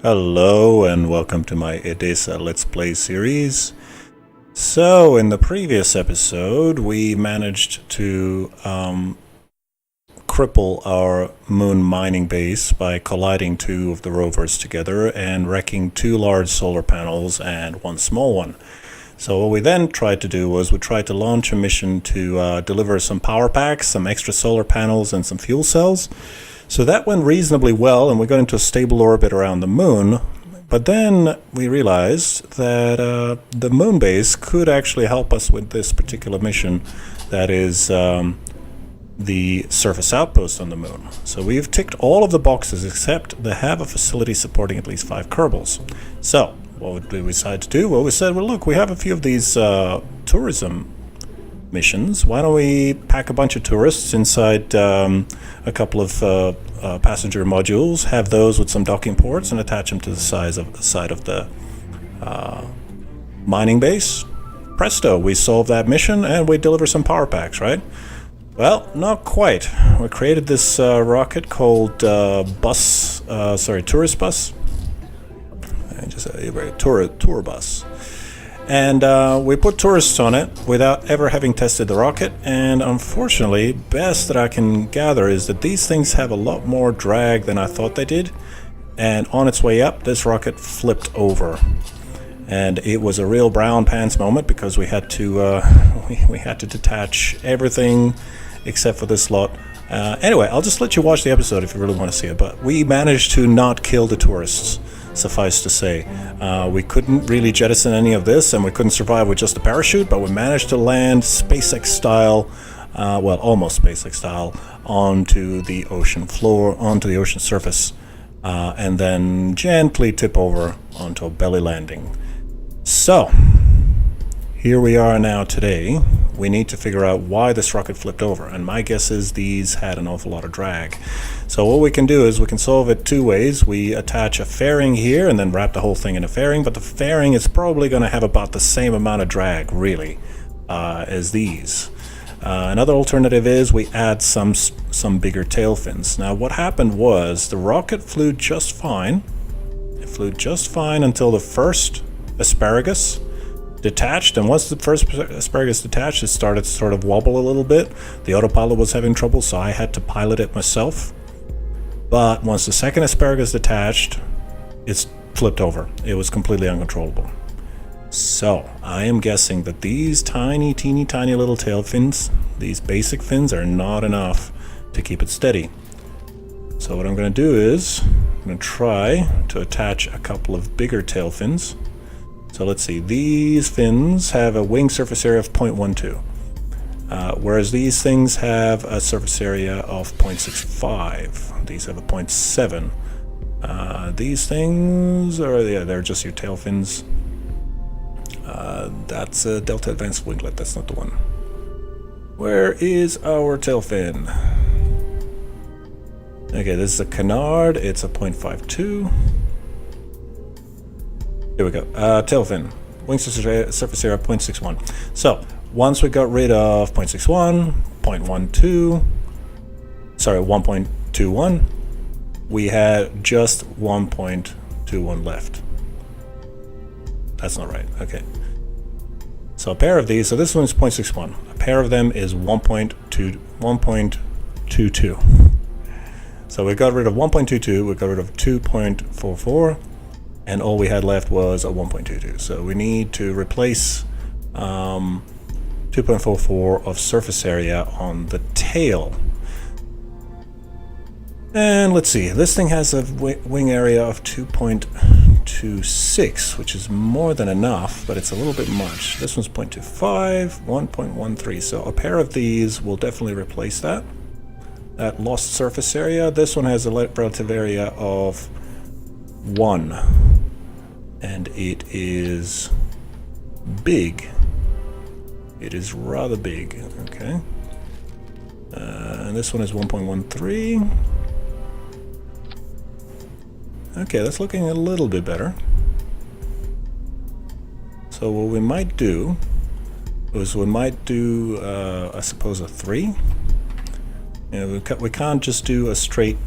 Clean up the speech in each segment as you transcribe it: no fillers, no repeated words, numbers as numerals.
Hello and welcome to my Edessa Let's Play series. So in the previous episode we managed to cripple our Mun mining base by colliding two of the rovers together and wrecking two large solar panels and one small one. So what we then tried to do was we tried to launch a mission to deliver some power packs, some extra solar panels and some fuel cells. So that went reasonably well, and we got into a stable orbit around the moon. But then we realized that the moon base could actually help us with this particular mission, that is the surface outpost on the moon. So we've ticked all of the boxes except they have a facility supporting at least 5 Kerbals. So what did we decide to do? Well, we said, well, look, we have a few of these tourism missions. Why don't we pack a bunch of tourists inside a couple of passenger modules, have those with some docking ports, and attach them to the side of the mining base. Presto, we solve that mission and we deliver some power packs, right? Well, not quite. We created this rocket called tourist bus. Tour bus. And we put tourists on it without ever having tested the rocket, and unfortunately, best that I can gather is that these things have a lot more drag than I thought they did, and on its way up, this rocket flipped over. And it was a real brown pants moment because we had to we had to detach everything except for this lot. Anyway, I'll just let you watch the episode if you really want to see it, but we managed to not kill the tourists. Suffice to say, we couldn't really jettison any of this, and we couldn't survive with just a parachute, but we managed to land SpaceX style, well, almost SpaceX style, onto the ocean floor, onto the ocean surface, and then gently tip over onto a belly landing. So, here we are now today. We need to figure out why this rocket flipped over, and my guess is these had an awful lot of drag. So what we can do is we can solve it two ways. We attach a fairing here and then wrap the whole thing in a fairing, but the fairing is probably going to have about the same amount of drag, really, as these. Another alternative is we add some bigger tail fins. Now what happened was the rocket flew just fine. It flew just fine until the first asparagus detached, and once the first asparagus detached, it started to sort of wobble a little bit. The autopilot was having trouble, so I had to pilot it myself. But once the second asparagus detached, it's flipped over. It was completely uncontrollable. So I am guessing that these teeny tiny little tail fins, these basic fins, are not enough to keep it steady. So what I'm going to do is I'm going to try to attach a couple of bigger tail fins. So let's see, these fins have a wing surface area of 0.12, whereas these things have a surface area of 0.65. These have a 0.7. These things are, yeah, they're just your tail fins. That's a Delta Advanced Winglet, that's not the one. Where is our tail fin? Okay, this is a canard, it's a 0.52. Here we go. Tail fin. Wing surface area 0.61. So, once we got rid of 0.61, 0.12, sorry, 1.21, we had just 1.21 left. That's not right. Okay. So a pair of these, so this one is 0.61. A pair of them is 1.22. So we got rid of 1.22, we got rid of 2.44. And all we had left was a 1.22. So we need to replace 2.44 of surface area on the tail. And let's see, this thing has a wing area of 2.26, which is more than enough, but it's a little bit much. This one's 0.25, 1.13. So a pair of these will definitely replace that lost surface area. This one has a relative area of 1, and it is big. It is rather big. Okay, and this one is 1.13. Okay, that's looking a little bit better. So what we might do is I suppose a 3. You know, we can't just do a straight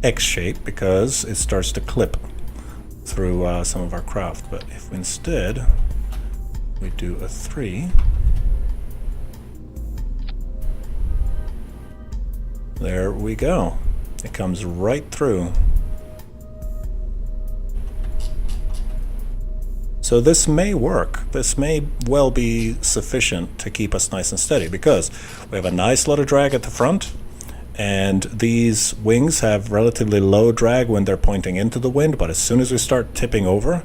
X shape because it starts to clip. through some of our craft. But if instead we do a 3, there we go. It comes right through. So this may work. This may well be sufficient to keep us nice and steady, because we have a nice lot of drag at the front, and these wings have relatively low drag when they're pointing into the wind, but as soon as we start tipping over,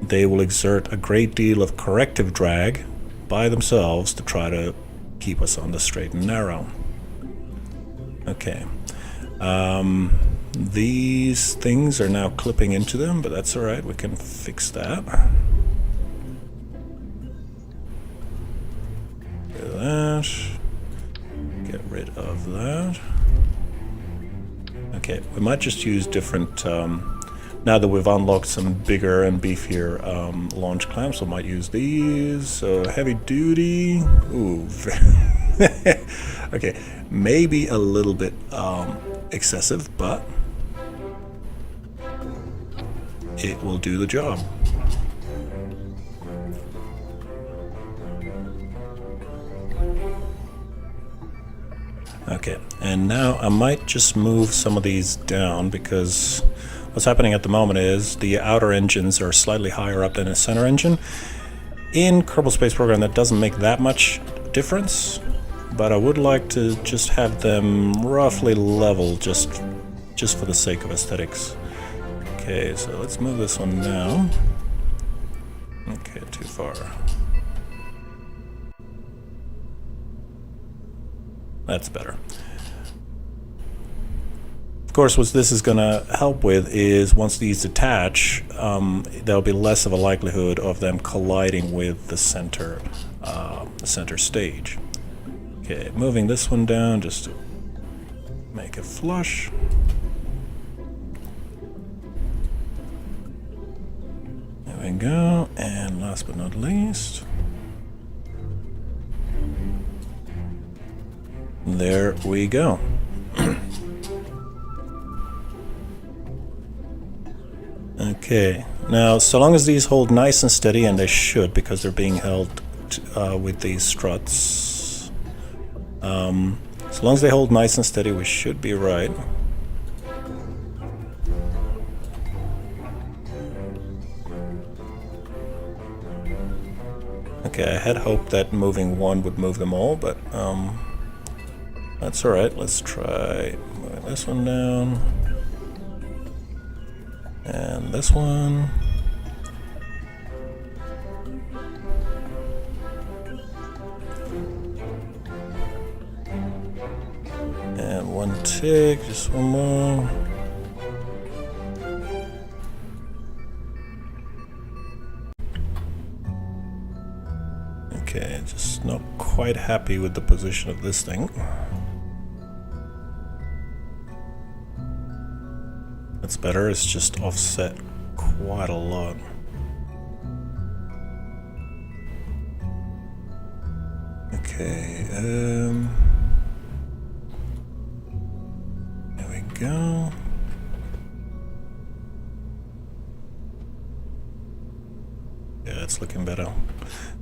they will exert a great deal of corrective drag by themselves to try to keep us on the straight and narrow. Okay. These things are now clipping into them, but that's alright, we can fix that. Do that. Get rid of that. Okay, we might just use different, now that we've unlocked some bigger and beefier launch clamps, we might use these. So heavy duty, ooh, okay, maybe a little bit excessive, but it will do the job. Okay, and now I might just move some of these down, because what's happening at the moment is the outer engines are slightly higher up than the center engine. In Kerbal Space Program, that doesn't make that much difference, but I would like to just have them roughly level, just for the sake of aesthetics. Okay, so let's move this one down. Okay, too far. That's better. Of course, what this is going to help with is once these detach, there'll be less of a likelihood of them colliding with the center stage. Okay, moving this one down just to make it flush. There we go, and last but not least, there we go. Okay, now so long as these hold nice and steady, and they should because they're being held with these struts, so long as they hold nice and steady, we should be right. Okay, I had hoped that moving one would move them all, but that's alright. Let's try moving this one down. And this one. And one tick, just one more. Okay, just not quite happy with the position of this thing. That's better, it's just offset quite a lot. Okay, there we go. Yeah, it's looking better.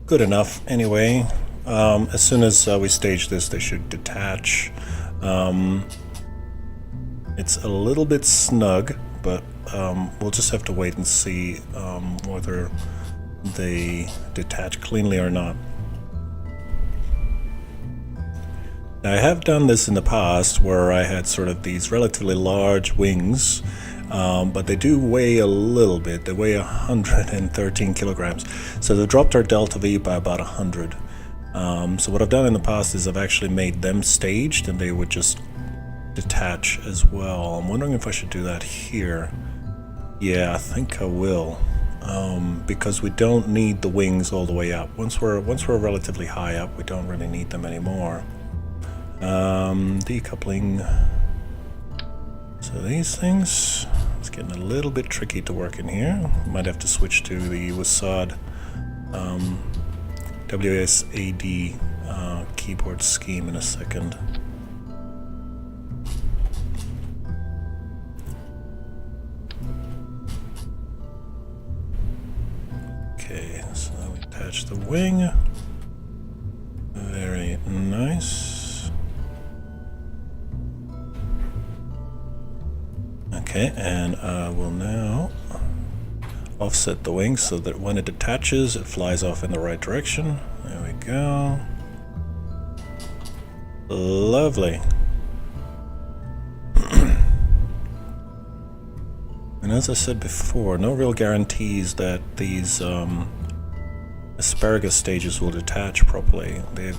Good enough, anyway. As soon as we stage this, they should detach. It's a little bit snug, but we'll just have to wait and see whether they detach cleanly or not. Now, I have done this in the past where I had sort of these relatively large wings, but they do weigh a little bit. They weigh 113 kilograms. So they dropped our delta V by about 100. So what I've done in the past is I've actually made them staged, and they would just detach as well. I'm wondering if I should do that here. Yeah, I think I will, because we don't need the wings all the way up. Once we're relatively high up, we don't really need them anymore. Decoupling. So these things, it's getting a little bit tricky to work in here. Might have to switch to the WASD WSAD keyboard scheme in a second. Okay, so we attach the wing. Very nice. Okay, and I will now offset the wing so that when it detaches, it flies off in the right direction. There we go. Lovely. And as I said before, no real guarantees that these asparagus stages will detach properly. They have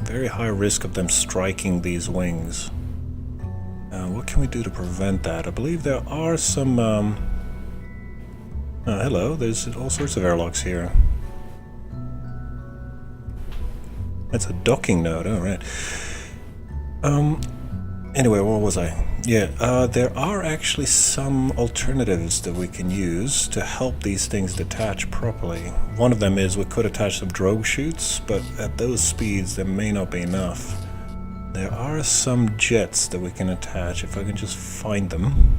very high risk of them striking these wings. What can we do to prevent that? I believe there are some... oh, hello, there's all sorts of airlocks here. That's a docking node, alright. Anyway, what was I? Yeah, there are actually some alternatives that we can use to help these things detach properly. One of them is we could attach some drogue chutes, but at those speeds there may not be enough. There are some jets that we can attach, if I can just find them.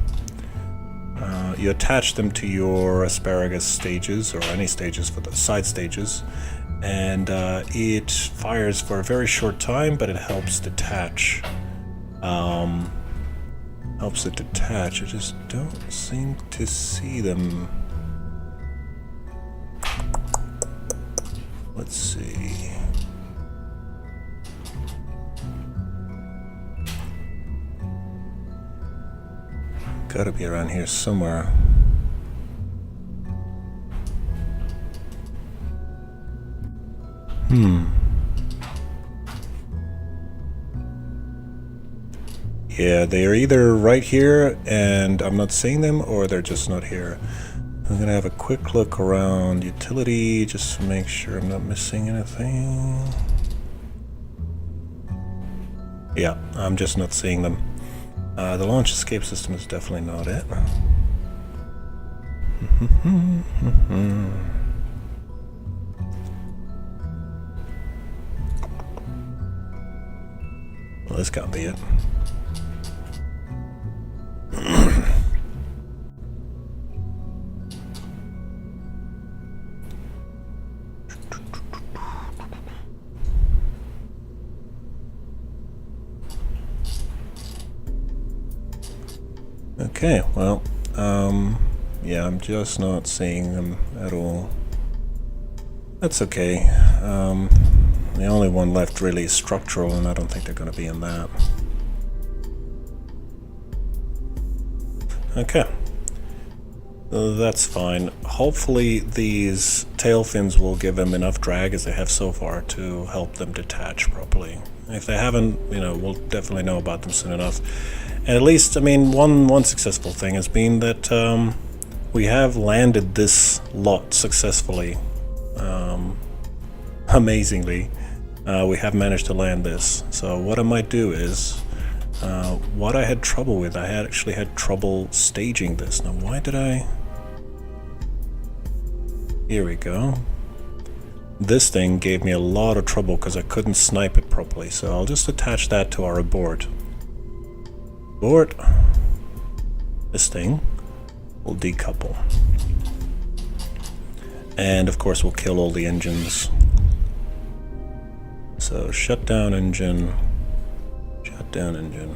You attach them to your asparagus stages, or any stages for the side stages, and it fires for a very short time, but it helps detach. Helps it detach. I just don't seem to see them. Let's see. Gotta be around here somewhere. Yeah, they're either right here and I'm not seeing them, or they're just not here. I'm gonna have a quick look around utility just to make sure I'm not missing anything. Yeah, I'm just not seeing them. The launch escape system is definitely not it. Well, this can't be it. Okay, well, yeah, I'm just not seeing them at all. That's okay. The only one left really is structural, and I don't think they're going to be in that. Okay. That's fine. Hopefully these tail fins will give them enough drag as they have so far to help them detach properly. If they haven't, you know, we'll definitely know about them soon enough. And at least, I mean, one successful thing has been that we have landed this lot successfully. Amazingly, we have managed to land this. So what I might do is, what I had trouble with, I had actually had trouble staging this. Now, why did I... Here we go. This thing gave me a lot of trouble because I couldn't snipe it properly. So I'll just attach that to our abort. Abort. This thing will decouple. And of course we'll kill all the engines. So shut down engine. Shut down engine.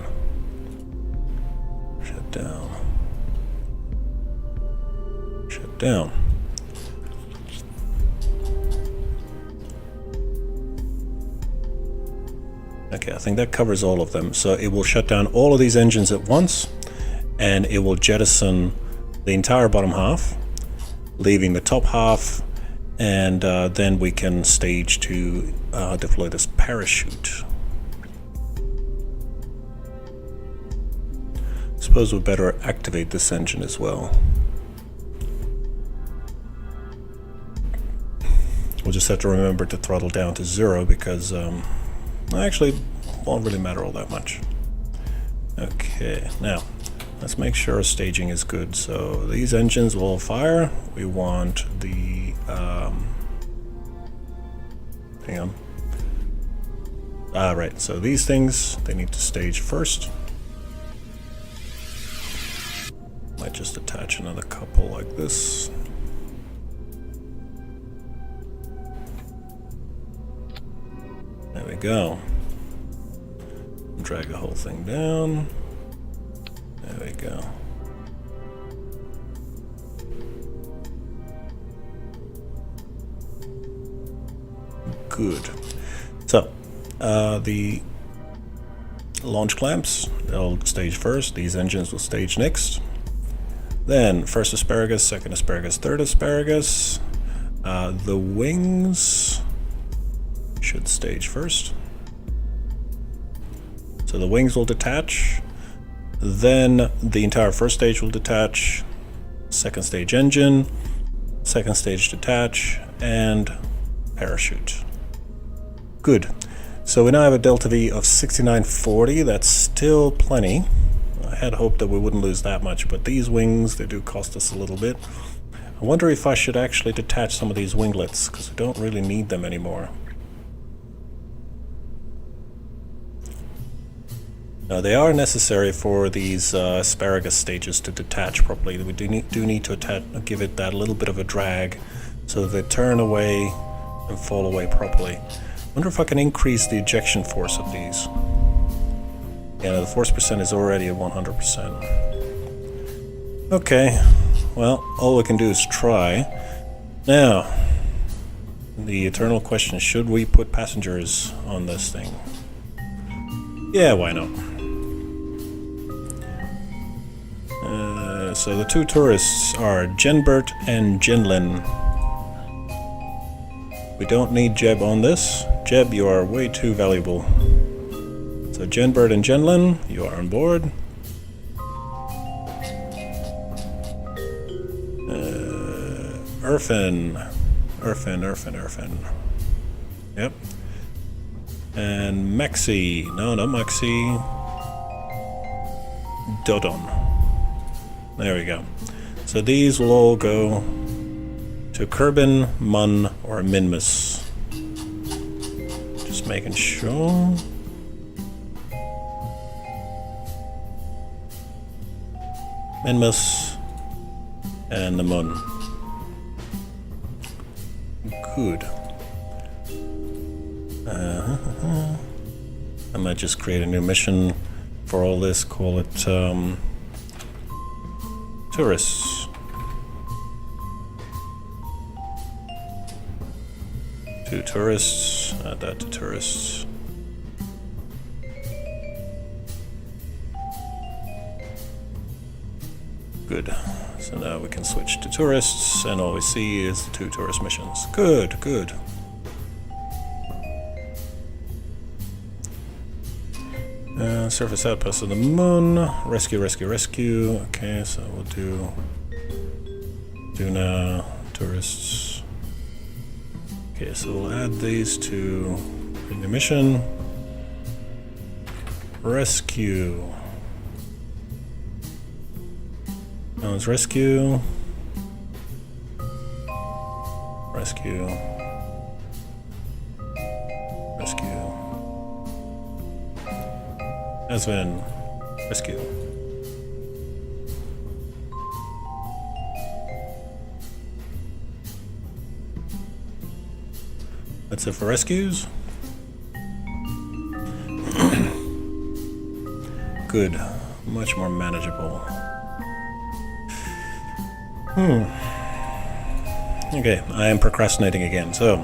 Shut down. Shut down. Okay, I think that covers all of them. So it will shut down all of these engines at once, and it will jettison the entire bottom half, leaving the top half, and then we can stage to deploy this parachute. Suppose we better activate this engine as well. We'll just have to remember to throttle down to 0 because actually won't really matter all that much. Okay, now let's make sure our staging is good. So these engines will fire. We want the hang on. Right, so these things, they need to stage first. Might just attach another couple like this. we go. Drag the whole thing down. There we go. Good. So, the launch clamps, they'll stage first. These engines will stage next. Then, first asparagus, second asparagus, third asparagus. The wings should stage first. So the wings will detach. Then the entire first stage will detach. Second stage engine. Second stage detach. And parachute. Good. So we now have a delta V of 6940. That's still plenty. I had hoped that we wouldn't lose that much, but these wings, they do cost us a little bit. I wonder if I should actually detach some of these winglets, because we don't really need them anymore. Now, they are necessary for these asparagus stages to detach properly. We do need to give it that little bit of a drag so that they turn away and fall away properly. I wonder if I can increase the ejection force of these. Yeah, the force percent is already at 100%. Okay, well, all we can do is try. Now, the eternal question, should we put passengers on this thing? Yeah, why not? So the two tourists are Jenbert and Jenlin. We don't need Jeb on this. Jeb, you are way too valuable. So Jenbert and Jenlin, you are on board. Irfin. Yep. And Maxi. No, not Maxi. Dodon. There we go. So these will all go to Kerbin, Mun, or Minmus. Just making sure. Minmus and the Mun. Good. I might just create a new mission for all this, call it tourists. Two tourists, add that to tourists. Good. So now we can switch to tourists, and all we see is the two tourist missions. Good, good. Surface outpost of the Mun. Rescue. Okay, so we'll do now tourists. Okay, so we'll add these to the mission. Rescue. Now it's rescue. Rescue. Asven. Rescue. That's it for rescues. Good. Much more manageable. Okay, I am procrastinating again. So,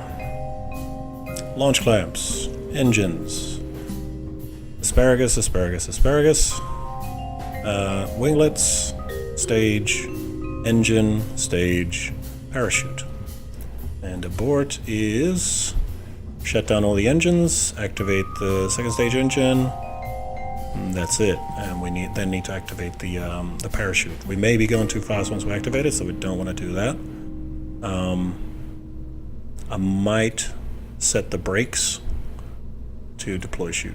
launch clamps, engines, asparagus, winglets, stage, engine, stage, parachute. And abort is shut down all the engines, activate the second stage engine. And that's it. And we then need to activate the parachute. We may be going too fast once we activate it, so we don't want to do that. I might set the brakes to deploy chute.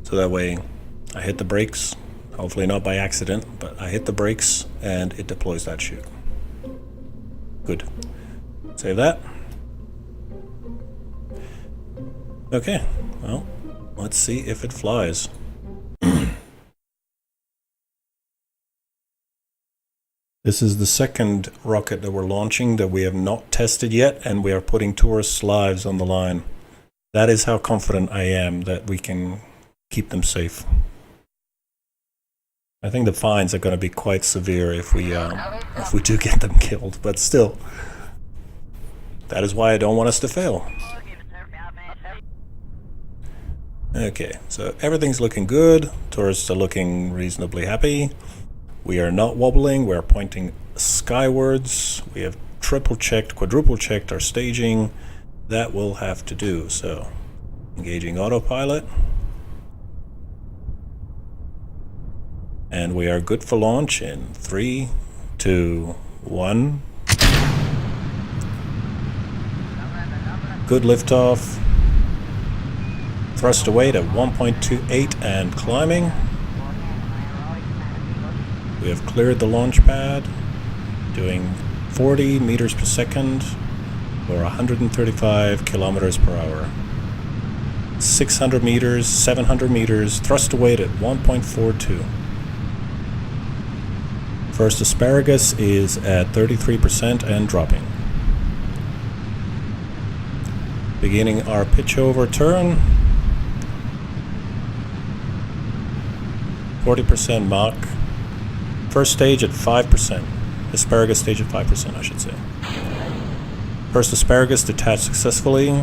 So that way I hit the brakes, hopefully not by accident, but I hit the brakes and it deploys that chute. Good. Save that. Okay, well, let's see if it flies. This is the second rocket that we're launching that we have not tested yet, and we are putting tourists' lives on the line. That is how confident I am that we can keep them safe. I think the fines are going to be quite severe if we do get them killed, but still, that is why I don't want us to fail. Okay, so everything's looking good. Tourists are looking reasonably happy. We are not wobbling, we're pointing skywards. We have triple checked, quadruple checked our staging. That will have to do. So, engaging autopilot. And we are good for launch in 3, 2, 1. Good liftoff. Thrust to weight at 1.28 and climbing. We have cleared the launch pad, doing 40 meters per second or 135 kilometers per hour. 600 meters, 700 meters, thrust to weight at 1.42. First asparagus is at 33% and dropping. Beginning our pitch over turn. 40% Mach. First stage at 5%. Asparagus stage at 5%, I should say. First asparagus detached successfully.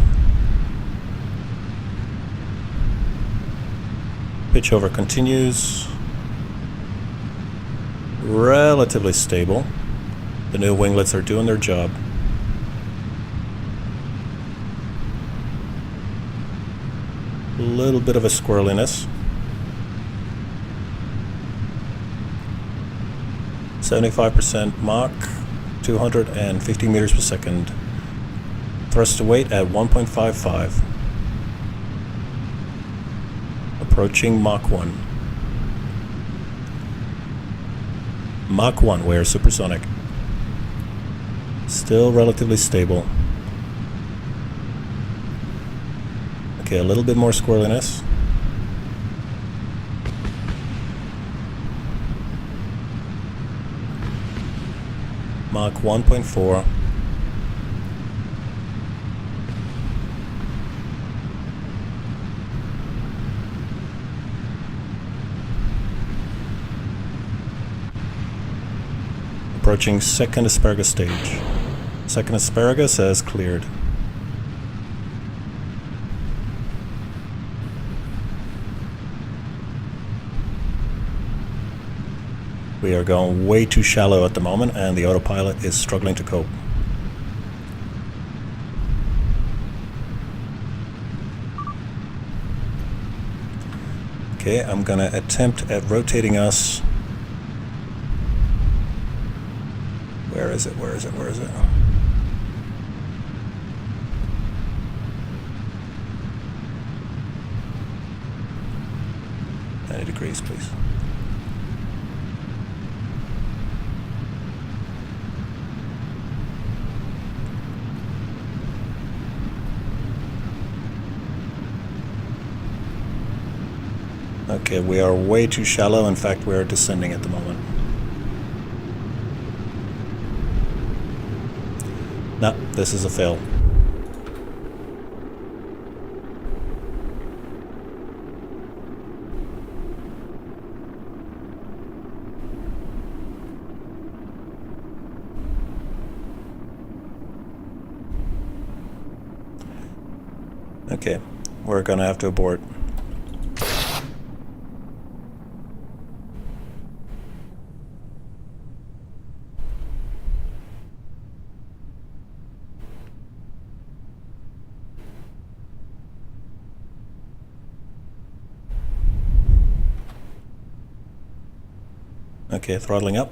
Pitch over continues. Relatively stable. The new winglets are doing their job. A little bit of a squirreliness. 75% Mach, 250 meters per second. Thrust to weight at 1.55. Approaching Mach 1. Mach 1, we're supersonic. Still relatively stable. Okay, a little bit more squirreliness. Mach 1.4. Approaching second asparagus stage. Second asparagus has cleared. We are going way too shallow at the moment, and the autopilot is struggling to cope. Okay, I'm gonna attempt at rotating us. Where is it? Where is it? Where is it? 90 degrees, please. Okay, we are way too shallow. In fact, we are descending at the moment. No, this is a fail. Okay, we're gonna have to abort. Okay, throttling up.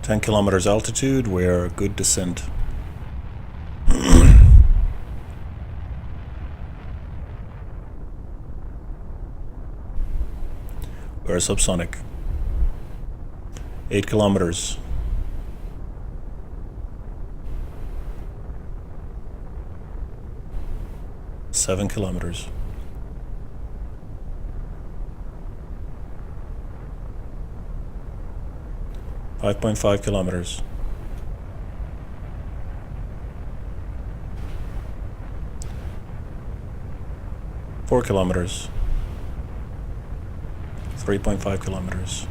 (10 kilometers altitude), we're good descent. We're subsonic. 8 kilometers. 7 kilometers. 5.5 kilometers. 4 kilometers. 3.5 kilometers.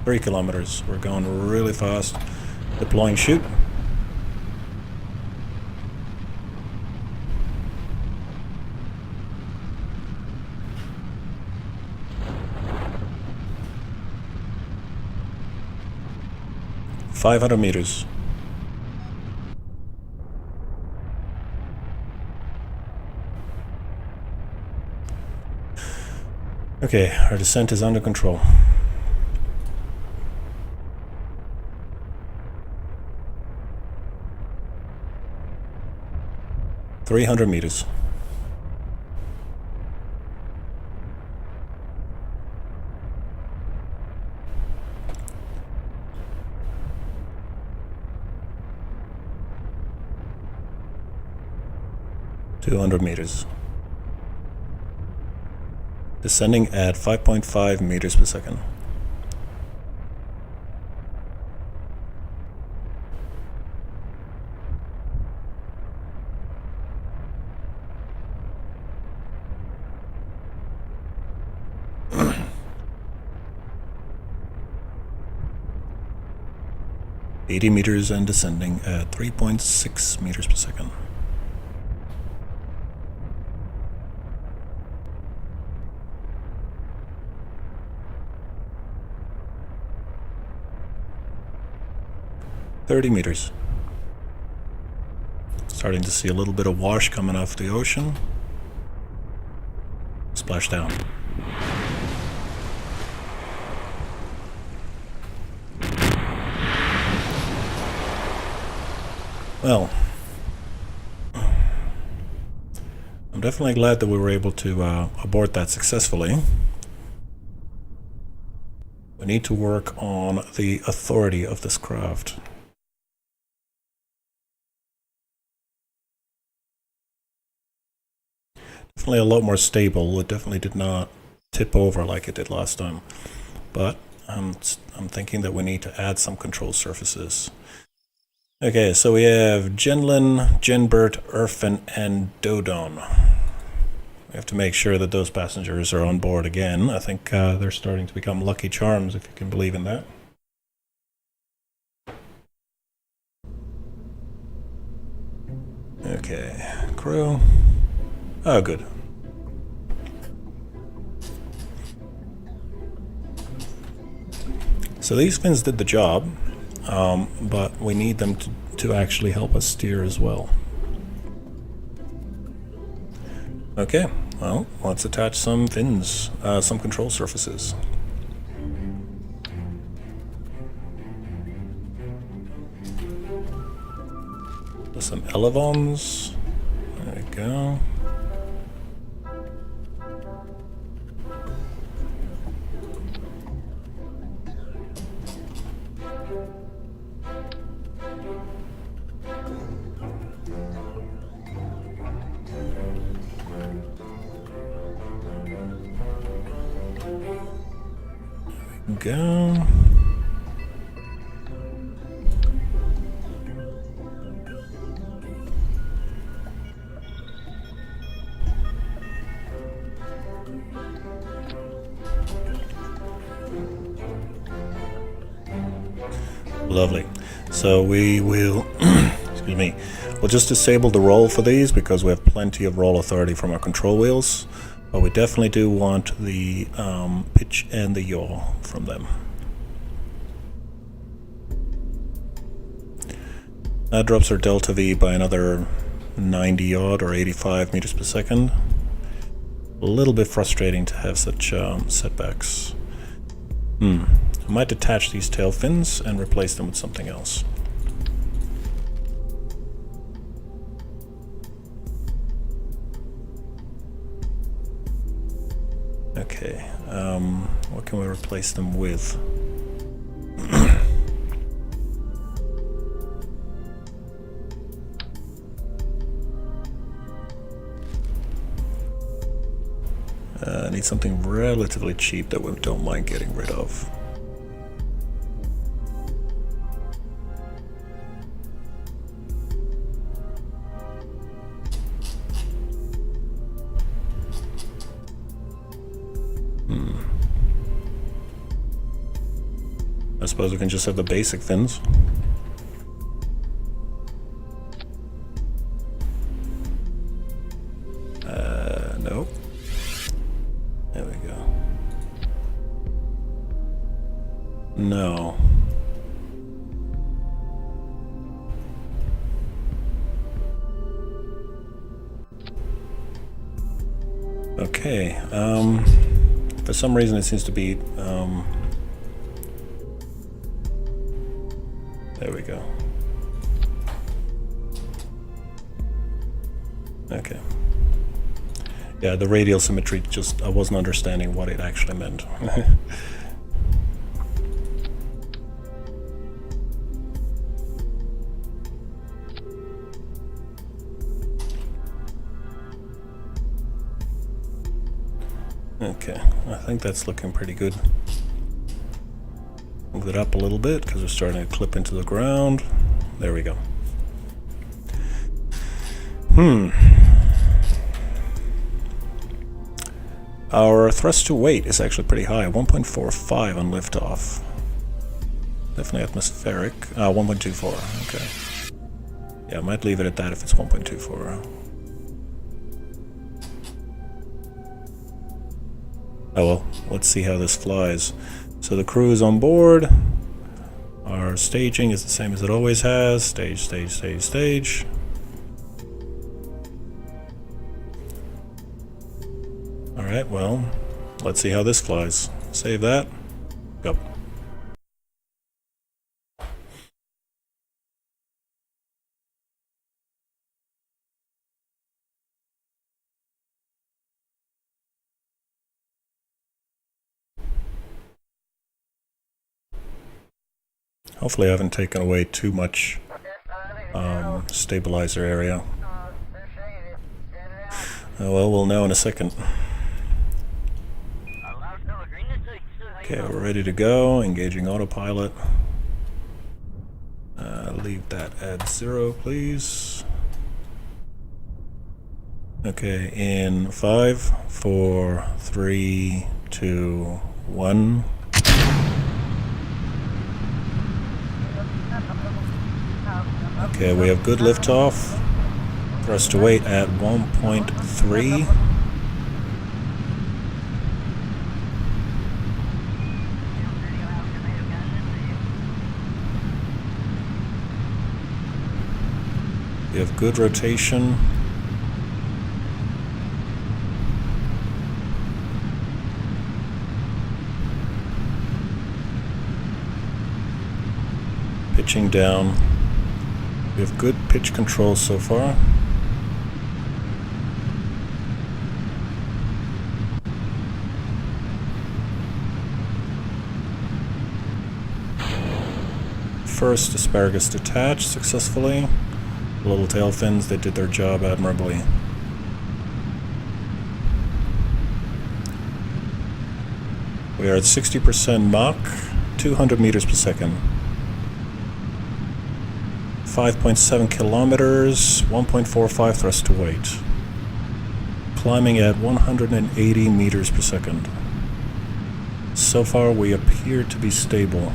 3 kilometers. We're going really fast. Deploying chute. $500 meters. Okay, our descent is under control. $300 meters. $200 meters. Descending at 5.5 meters per second. $80 meters and descending at 3.6 meters per second. $30 meters. Starting to see a little bit of wash coming off the ocean. Splash down. Well, I'm definitely glad that we were able to abort that successfully. We need to work on the authority of this craft. Definitely a lot more stable. It definitely did not tip over like it did last time. But I'm thinking that we need to add some control surfaces. Okay, so we have Jenlin, Jenbert, Irfin, and Dodon. We have to make sure that those passengers are on board again. I think they're starting to become lucky charms, if you can believe in that. Okay, crew. Oh, good. So these fins did the job, but we need them to actually help us steer as well. Okay, well, let's attach some fins, some control surfaces. With some elevons. There we go. Go. Lovely. So we will, excuse me, we'll just disable the roll for these because we have plenty of roll authority from our control wheels. But we definitely do want the pitch and the yaw from them. That drops our delta V by another 90 odd or 85 meters per second. A little bit frustrating to have such setbacks. I might detach these tail fins and replace them with something else. Okay, what can we replace them with? need something relatively cheap that we don't mind getting rid of. I suppose we can just have the basic fins. Nope. There we go. No. Okay, for some reason it seems to be, there we go. Okay. Yeah, the radial symmetry, just, I wasn't understanding what it actually meant. Okay, I think that's looking pretty good. Move it up a little bit because we're starting to clip into the ground. There we go. Our thrust to weight is actually pretty high, 1.45 on liftoff. Definitely atmospheric. 1.24, okay. Yeah, I might leave it at that if it's 1.24. Oh well, let's see how this flies. So the crew is on board. Our staging is the same as it always has. Stage, stage, stage, stage. Alright, well, let's see how this flies. Save that. Go. Hopefully I haven't taken away too much stabilizer area. Oh well, we'll know in a second. Okay, we're ready to go. Engaging autopilot. Leave that at 0, please. Okay, in 5, 4, 3, 2, 1. Okay, we have good liftoff. Thrust to weight at 1.3. We have good rotation. Pitching down. We have good pitch control so far. First asparagus detached successfully. Little tail fins, they did their job admirably. We are at 60% Mach, 200 meters per second. 5.7 kilometers, 1.45 thrust to weight. Climbing at 180 meters per second. So far we appear to be stable.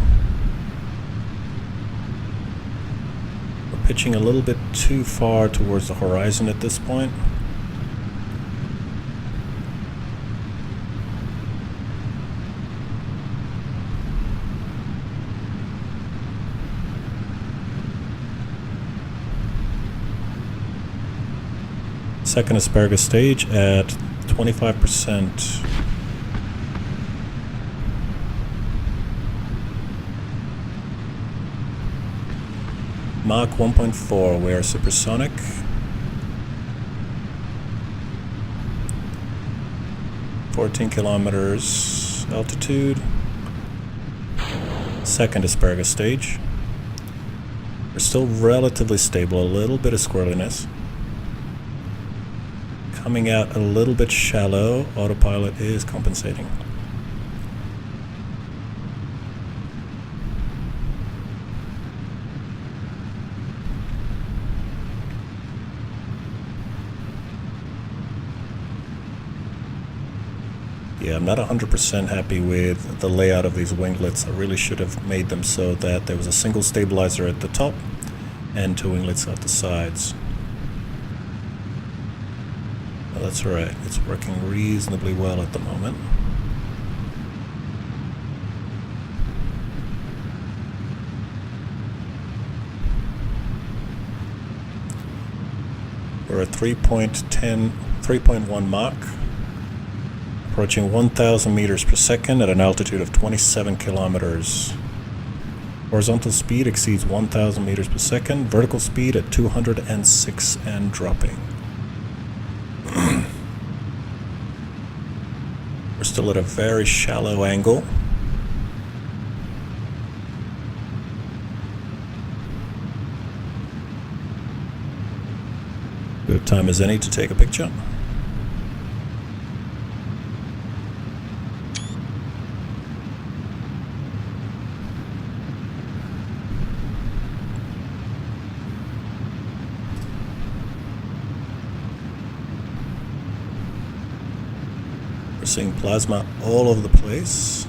We're pitching a little bit too far towards the horizon at this point. Second asparagus stage at 25%. Mach 1.4, we are supersonic. (14 kilometers altitude). Second asparagus stage. We're still relatively stable, a little bit of squirreliness. coming out a little bit shallow. Autopilot is compensating. Yeah, I'm not 100% happy with the layout of these winglets. I really should have made them so that there was a single stabilizer at the top and 2 winglets at the sides. Well, that's alright. It's working reasonably well at the moment. We're at 3.1 Mach. Approaching 1,000 meters per second at an altitude of 27 kilometers. Horizontal speed exceeds 1,000 meters per second. Vertical speed at 206 and dropping. We're still at a very shallow angle. Good time as any to take a picture. We're seeing plasma all over the place.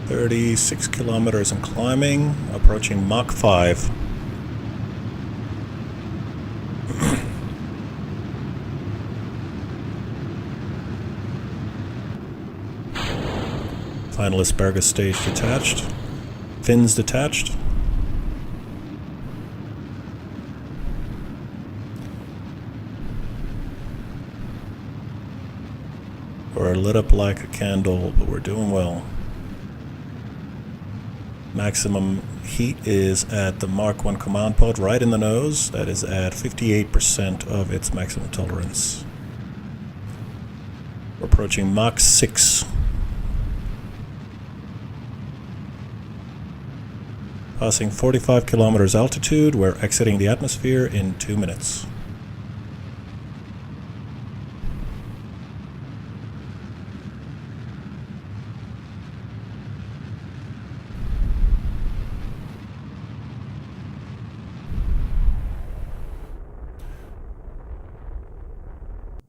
"36 kilometers and climbing, approaching Mach 5. Final asparagus stage detached. Fins detached. We're lit up like a candle, but we're doing well. Maximum heat is at the Mark 1 command pod, right in the nose. That is at 58% of its maximum tolerance. We're approaching Mach 6. Passing 45 kilometers altitude, we're exiting the atmosphere in 2 minutes.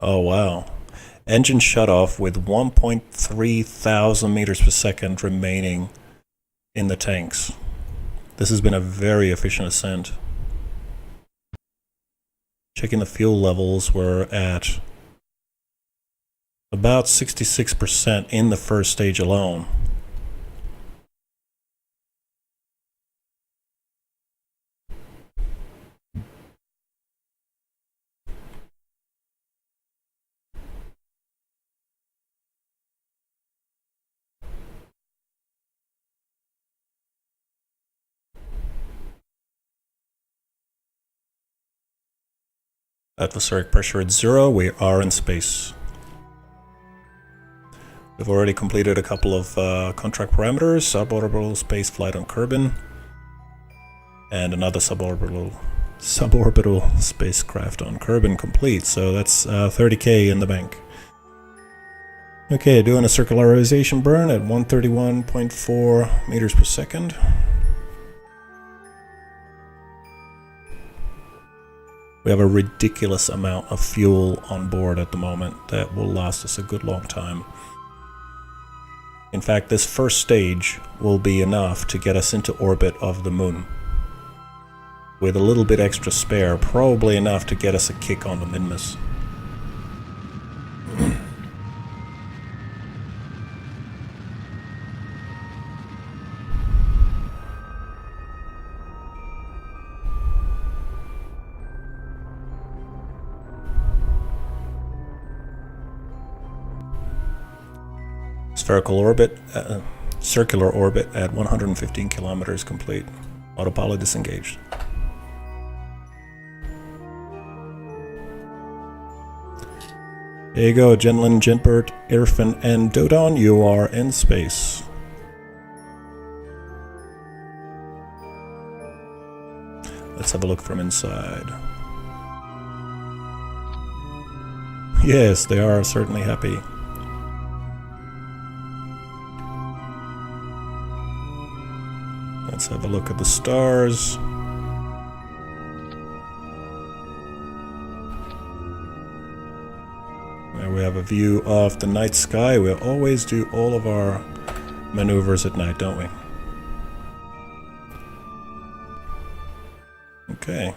Oh wow. Engine shut off with 1.3 thousand meters per second remaining in the tanks. This has been a very efficient ascent. Checking the fuel levels, we're at about 66% in the first stage alone. Atmospheric pressure at 0, we are in space. We've already completed a couple of contract parameters, suborbital space flight on Kerbin, and another suborbital spacecraft on Kerbin complete, so that's 30k in the bank. Okay, doing a circularization burn at 131.4 meters per second. We have a ridiculous amount of fuel on board at the moment that will last us a good long time. In fact, this first stage will be enough to get us into orbit of the moon. With a little bit extra spare, probably enough to get us a kick on the Minmus. Circular orbit at 115 kilometers complete. Autopilot disengaged. There you go, Genlin, Gentbert, Irfan, and Dodon, you are in space. Let's have a look from inside. Yes, they are certainly happy. Let's have a look at the stars. There we have a view of the night sky. We always do all of our maneuvers at night, don't we? Okay.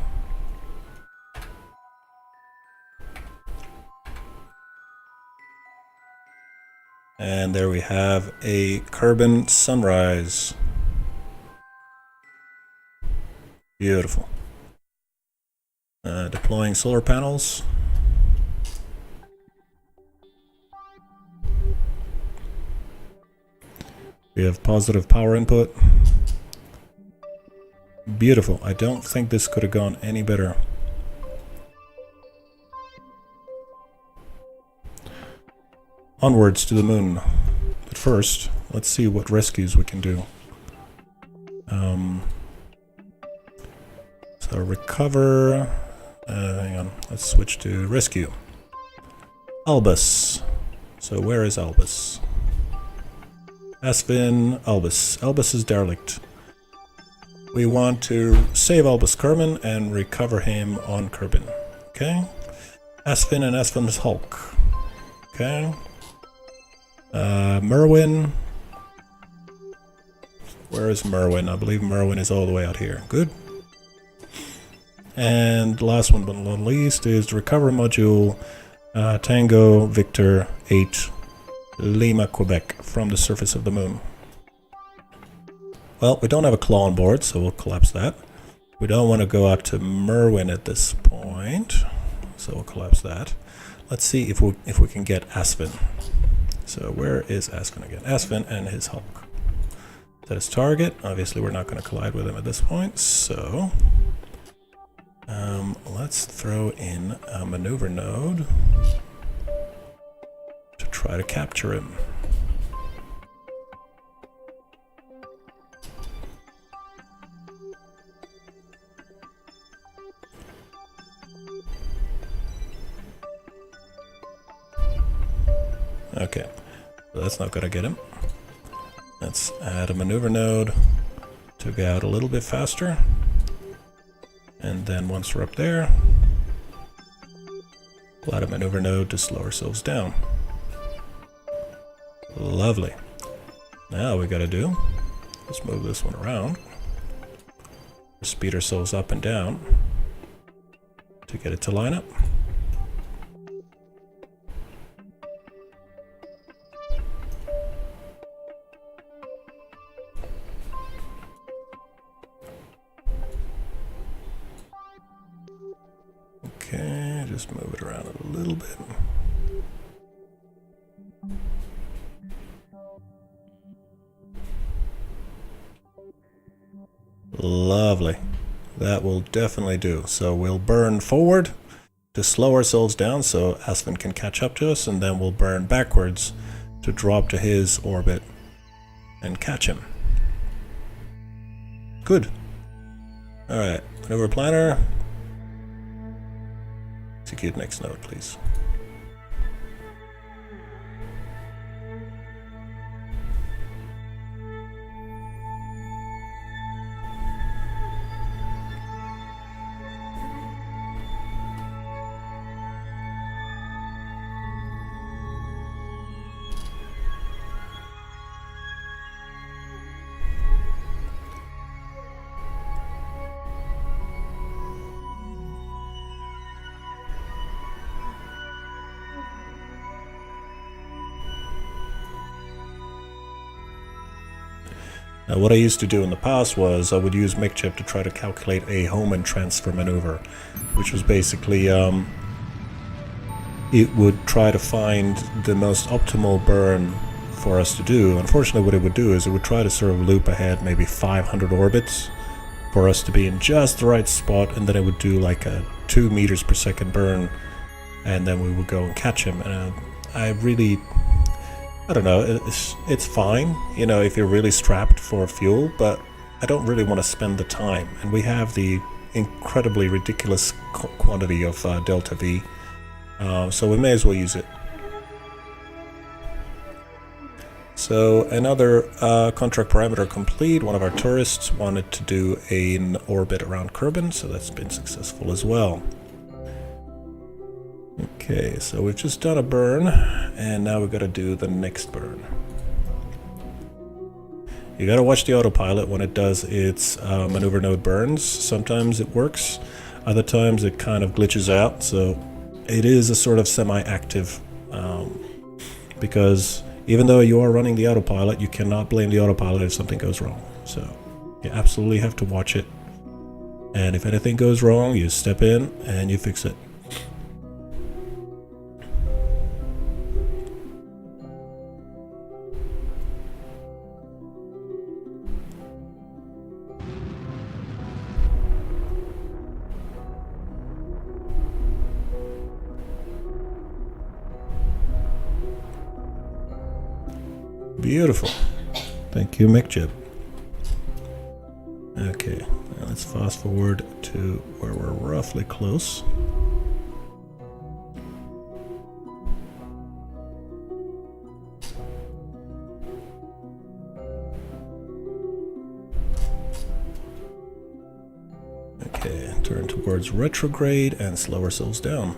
And there we have a Kerbin sunrise. Beautiful. Deploying solar panels. We have positive power input. Beautiful. I don't think this could have gone any better. Onwards to the moon. But first, let's see what rescues we can do. So recover. Hang on. Let's switch to rescue. Albus. So where is Albus? Asvin, Albus. Albus is derelict. We want to save Albus Kerbin and recover him on Kerbin. Okay. Asvin and Asvin's Hulk. Okay. Merwin. Where is Merwin? I believe Merwin is all the way out here. Good. And last one but not least is the recovery module Tango Victor 8 Lima Quebec from the surface of the moon. Well, we don't have a claw on board, so we'll collapse that. We don't want to go out to Merwin at this point, so we'll collapse that. Let's see if we can get Asvin. So where is Asvin again? Asvin and his Hulk. That is target. Obviously, we're not going to collide with him at this point, so let's throw in a maneuver node to try to capture him. Okay, so that's not going to get him. Let's add a maneuver node to go out a little bit faster. And then once we're up there, we'll add a maneuver node to slow ourselves down. Lovely. Now we got to do, let's move this one around. Speed ourselves up and down to get it to line up. Okay, just move it around a little bit. Lovely. That will definitely do. So we'll burn forward to slow ourselves down so Asvin can catch up to us, and then we'll burn backwards to drop to his orbit and catch him. Good. Alright, maneuver planner. Execute next node, please. Now, what I used to do in the past was I would use MikChip to try to calculate a home and transfer maneuver, which was basically it would try to find the most optimal burn for us to do. Unfortunately, what it would do is it would try to sort of loop ahead maybe 500 orbits for us to be in just the right spot, and then it would do like a 2 meters per second burn, and then we would go and catch him. And I don't know, it's fine, you know, if you're really strapped for fuel, but I don't really want to spend the time. And we have the incredibly ridiculous quantity of delta V, so we may as well use it. So another contract parameter complete. One of our tourists wanted to do an orbit around Kerbin, so that's been successful as well. Okay, so we've just done a burn, and now we've got to do the next burn. You got to watch the autopilot when it does its maneuver node burns. Sometimes it works, other times it kind of glitches out, so it is a sort of semi-active, because even though you are running the autopilot, you cannot blame the autopilot if something goes wrong. So you absolutely have to watch it, and if anything goes wrong, you step in and you fix it. Beautiful. Thank you, McJib. Okay, now let's fast forward to where we're roughly close. Okay, turn towards retrograde and slow ourselves down.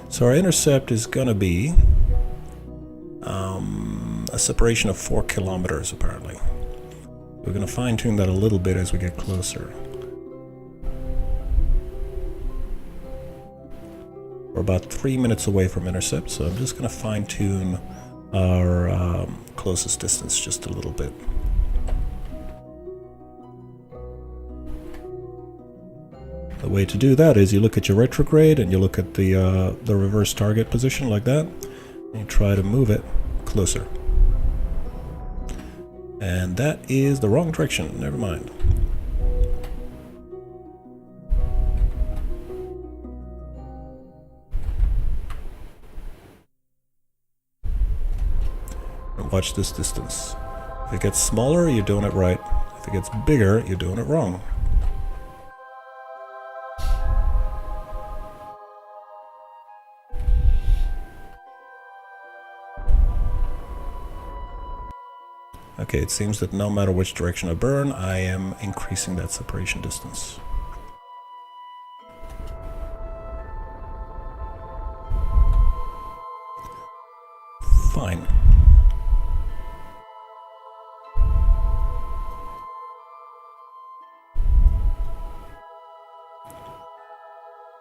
So our intercept is gonna be a separation of 4 kilometers apparently. We're going to fine-tune that a little bit as we get closer. We're about 3 minutes away from intercept, so I'm just going to fine-tune our closest distance just a little bit. The way to do that is you look at your retrograde and you look at the reverse target position like that, and you try to move it closer. And that is the wrong direction, never mind. And watch this distance. If it gets smaller, you're doing it right. If it gets bigger, you're doing it wrong. Okay, it seems that no matter which direction I burn, I am increasing that separation distance. Fine.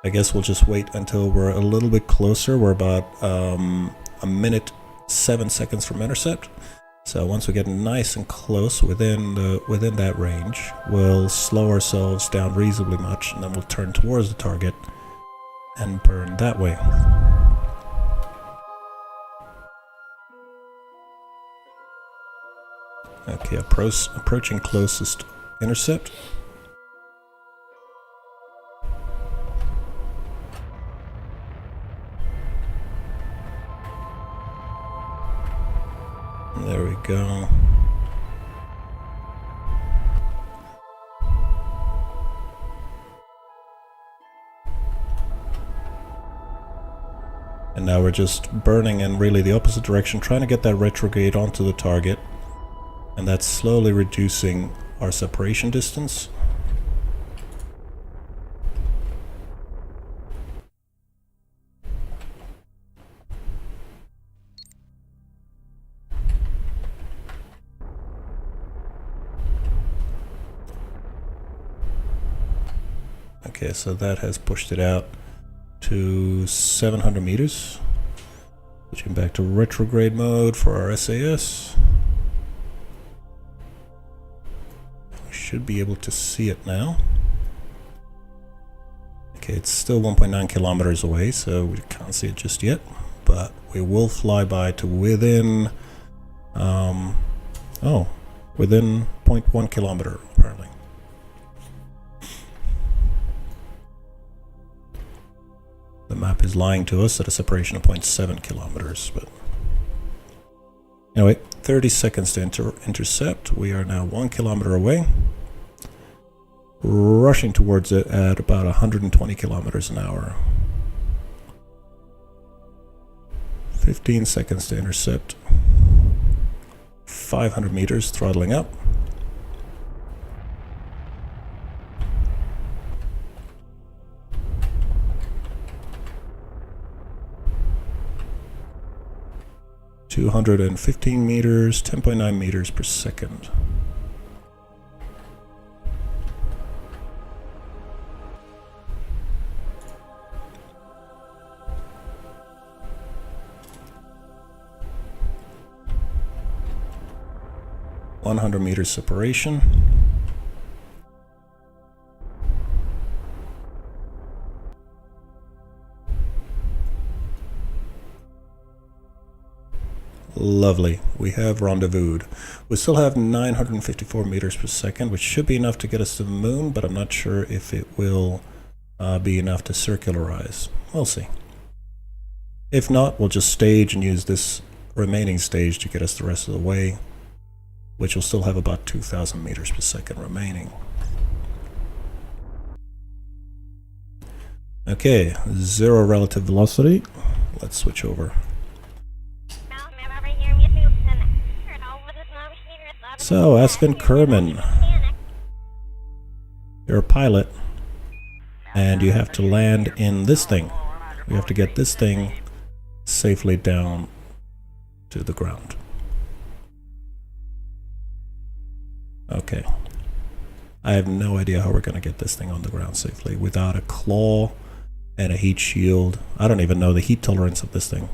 I guess we'll just wait until we're a little bit closer. We're about a minute 7 seconds from intercept. So once we get nice and close within that range, we'll slow ourselves down reasonably much, and then we'll turn towards the target and burn that way. Okay, approaching closest intercept. There we go. And now we're just burning in really the opposite direction, trying to get that retrograde onto the target. And that's slowly reducing our separation distance. Okay, so that has pushed it out to 700 meters. Switching back to retrograde mode for our SAS. We should be able to see it now. Okay, it's still 1.9 kilometers away, so we can't see it just yet, but we will fly by to within, within 0.1 kilometer apparently. The map is lying to us at a separation of 0.7 kilometers, but anyway, 30 seconds to intercept. We are now 1 kilometer away. rushing towards it at about 120 kilometers an hour. 15 seconds to intercept. 500 meters, throttling up. $215 meters, 10.9 meters per second. $100 meters separation. Lovely. We have rendezvoused. We still have 954 meters per second, which should be enough to get us to the moon, but I'm not sure if it will be enough to circularize. We'll see. If not, we'll just stage and use this remaining stage to get us the rest of the way, which will still have about 2,000 meters per second remaining. Okay, 0 relative velocity. Let's switch over. So, Aspen Kerman, you're a pilot, and you have to land in this thing. We have to get this thing safely down to the ground. Okay. I have no idea how we're going to get this thing on the ground safely without a claw and a heat shield. I don't even know the heat tolerance of this thing.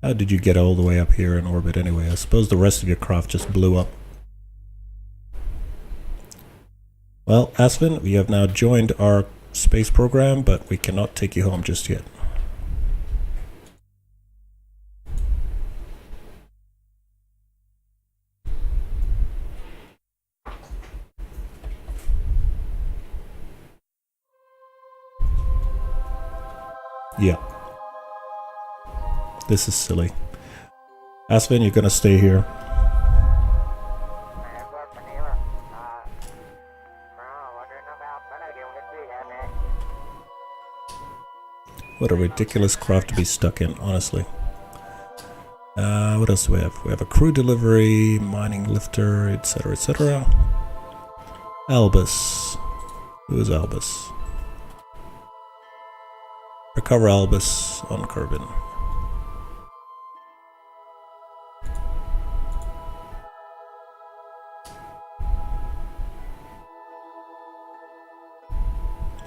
How did you get all the way up here in orbit anyway? I suppose the rest of your craft just blew up. Well, Aspen, you have now joined our space program, but we cannot take you home just yet. Yeah. This is silly. Aspen, you're gonna stay here. What a ridiculous craft to be stuck in, honestly. What else do we have? We have a crew delivery, mining lifter, etc., etc. Albus. Who is Albus? Recover Albus on Kerbin.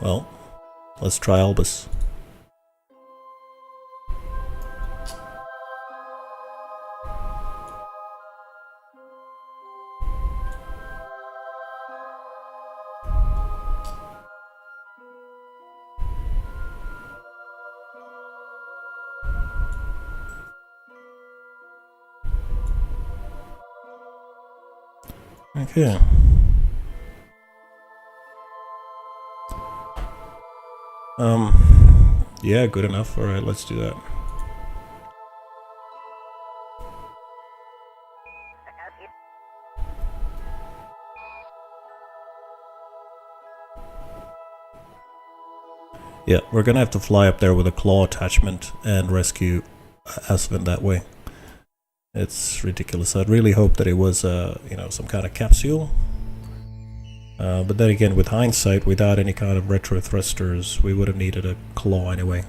Well, let's try Albus. Okay. Yeah, good enough. All right, let's do that. Yeah, we're gonna have to fly up there with a claw attachment and rescue Aspen that way. It's ridiculous. I'd really hope that it was, you know, some kind of capsule. But then again, with hindsight, without any kind of retro thrusters, we would have needed a claw anyway.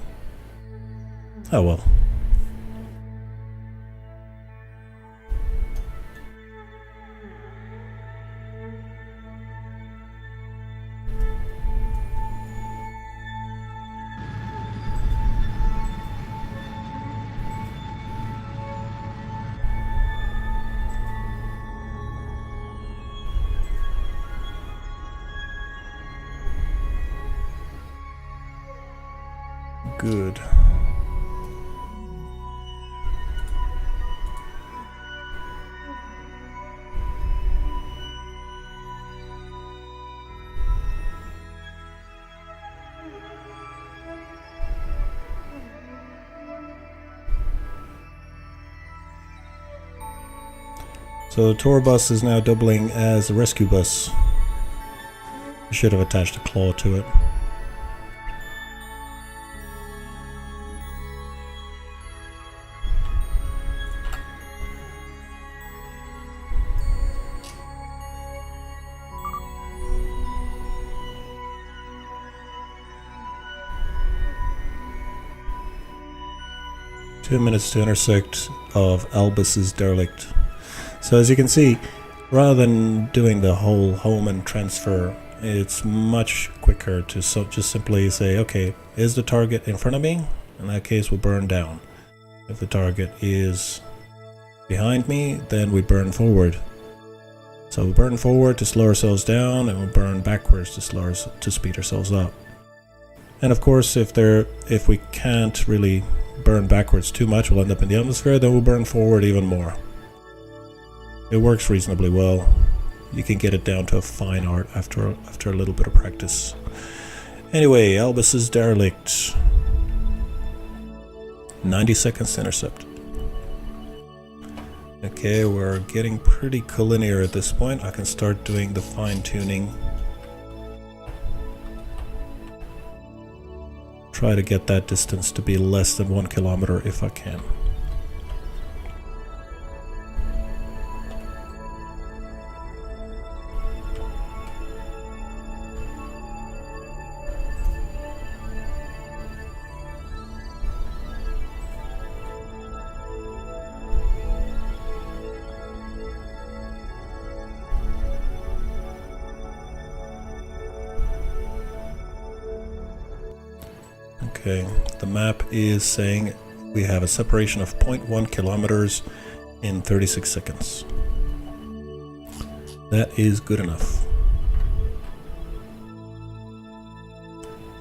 Oh well. Good. So the tour bus is now doubling as a rescue bus. I should have attached a claw to it. Two minutes to intersect of Albus's derelict. So as you can see, rather than doing the whole home and transfer, it's much quicker to just simply say, okay, is the target in front of me? In that case, we'll burn down. If the target is behind me, then we burn forward. So we burn forward to slow ourselves down, and we burn backwards to speed ourselves up. And of course, if we can't really burn backwards too much, we'll end up in the atmosphere, then we'll burn forward even more. It works reasonably well. You can get it down to a fine art after a little bit of practice. Anyway, Albus's derelict. 90 seconds to intercept. Okay, we're getting pretty collinear at this point. I can start doing the fine-tuning. Try to get that distance to be less than 1 kilometer if I can. Okay, the map is saying we have a separation of 0.1 kilometers in 36 seconds. That is good enough.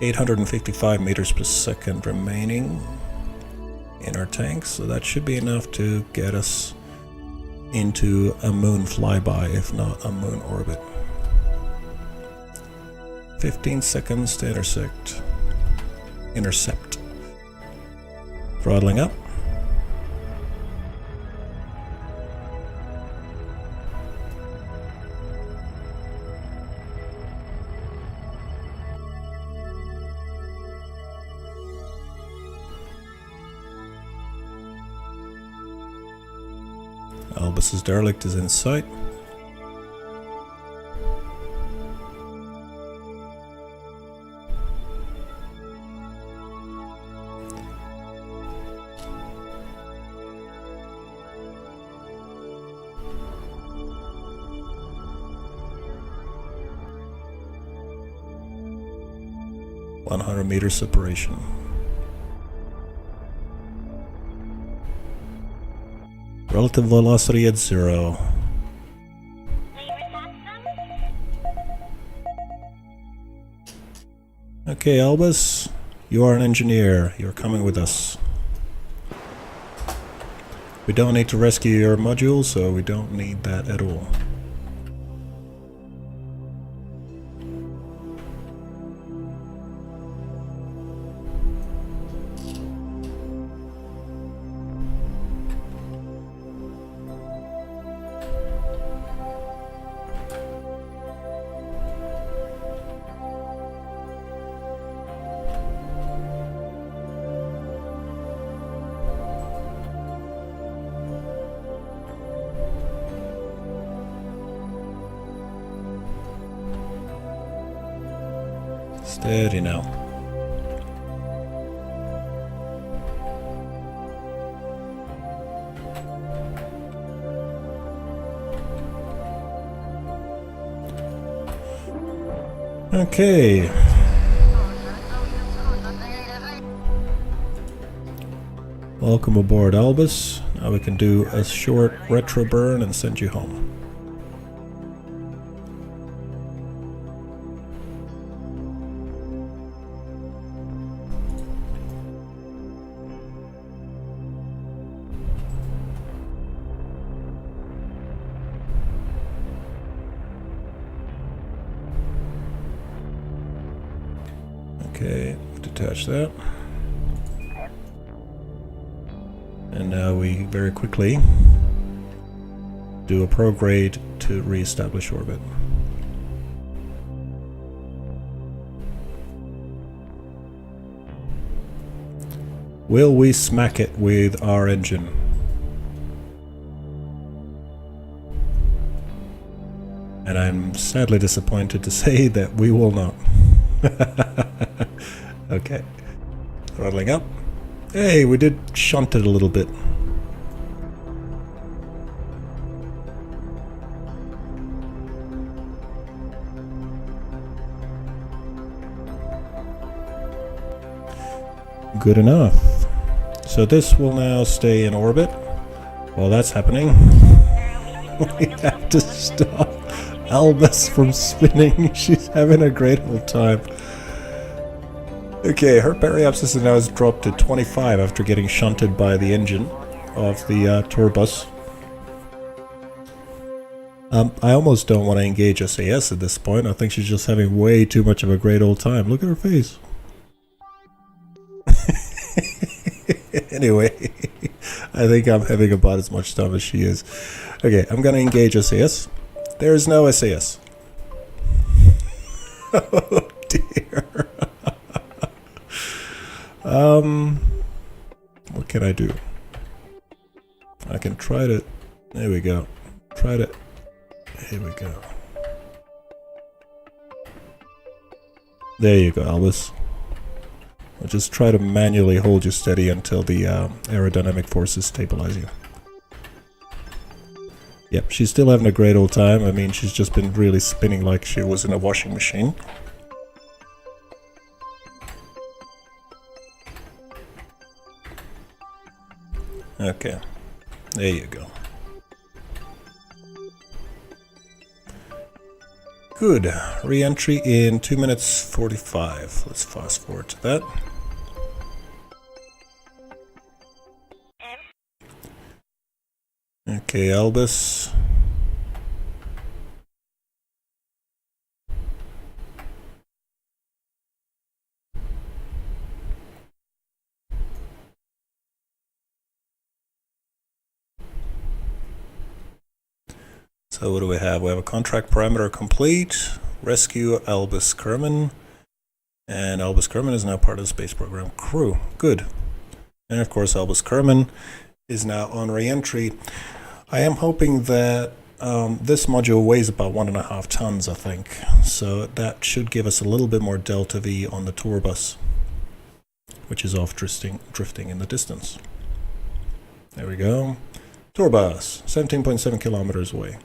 855 meters per second remaining in our tanks, so that should be enough to get us into a moon flyby, if not a moon orbit. 15 seconds to intercept. Throttling up. Albus's derelict is in sight. Meter separation. Relative velocity at 0. Okay, Albus, you are an engineer. You're coming with us. We don't need to rescue your module, so we don't need that at all. Steady now. Okay. Welcome aboard, Albus. Now we can do a short retro burn and send you home. Okay, detach that. And now we very quickly do a prograde to re-establish orbit. Will we smack it with our engine? And I'm sadly disappointed to say that we will not. Okay. Throttling up. Hey, we did shunt it a little bit. Good enough. So this will now stay in orbit. While that's happening, we have to stop Albus from spinning. She's having a great old time. Okay, her periapsis now has dropped to 25 after getting shunted by the engine of the tour bus. I almost don't want to engage SAS at this point. I think she's just having way too much of a great old time. Look at her face. Anyway, I think I'm having about as much time as she is. Okay, I'm gonna engage SAS. There's no SAS. Oh dear. What can I do? I can try to... There we go. Try to... Here we go. There you go, Albus. I'll just try to manually hold you steady until the aerodynamic forces stabilize you. Yep, she's still having a great old time. I mean, she's just been really spinning like she was in a washing machine. Okay, there you go. Good. Re-entry in 2 minutes 45. Let's fast forward to that. Okay, Albus. So what do we have? We have a contract parameter complete. Rescue Albus Kerman. And Albus Kerman is now part of the space program crew. Good. And of course Albus Kerman is now on re-entry. I am hoping that this module weighs about 1.5 tons, I think. So that should give us a little bit more delta V on the tour bus, which is off drifting in the distance. There we go. Tour bus, 17.7 kilometers away.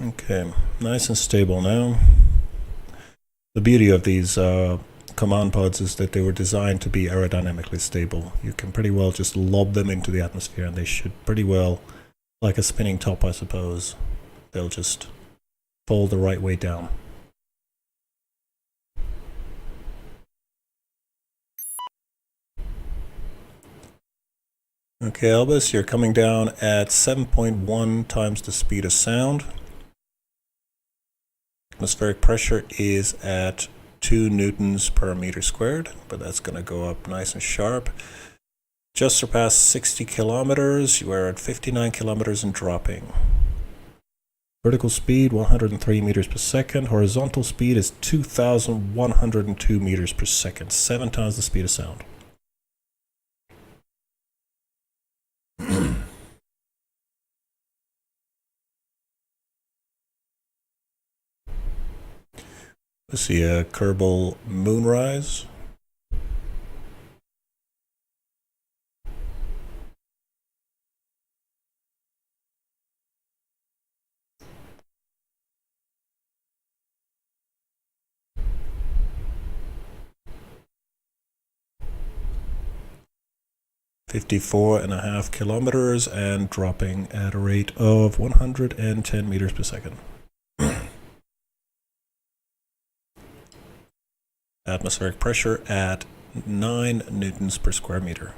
Okay, nice and stable now. The beauty of these command pods is that they were designed to be aerodynamically stable. You can pretty well just lob them into the atmosphere and they should pretty well, like a spinning top I suppose, they'll just fall the right way down. Okay, Albus, you're coming down at 7.1 times the speed of sound. Atmospheric pressure is at 2 newtons per meter squared, but that's going to go up nice and sharp. Just surpassed 60 kilometers. You are at 59 kilometers and dropping. Vertical speed 103 meters per second. Horizontal speed is 2,102 meters per second. 7 times the speed of sound. Let's see a Kerbal moonrise. .5 kilometers and dropping at a rate of 110 meters per second. Atmospheric pressure at 9 newtons per square meter.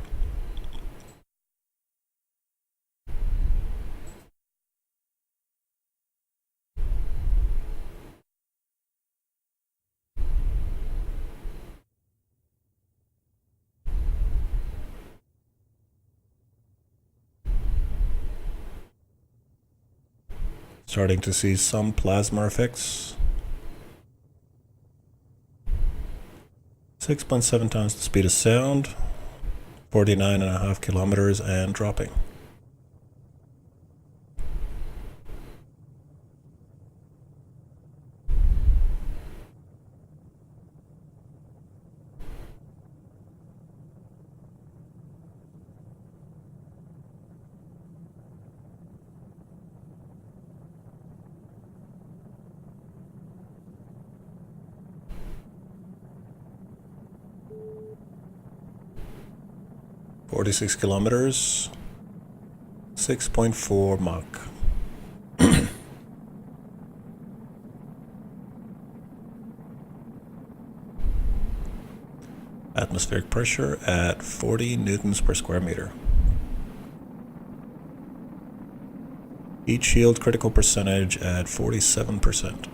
Starting to see some plasma effects. 6.7 times the speed of sound, 49.5 kilometers and dropping. .46 kilometers, 6.4 Mach. Atmospheric pressure at 40 newtons per square meter. Heat shield critical percentage at 47%.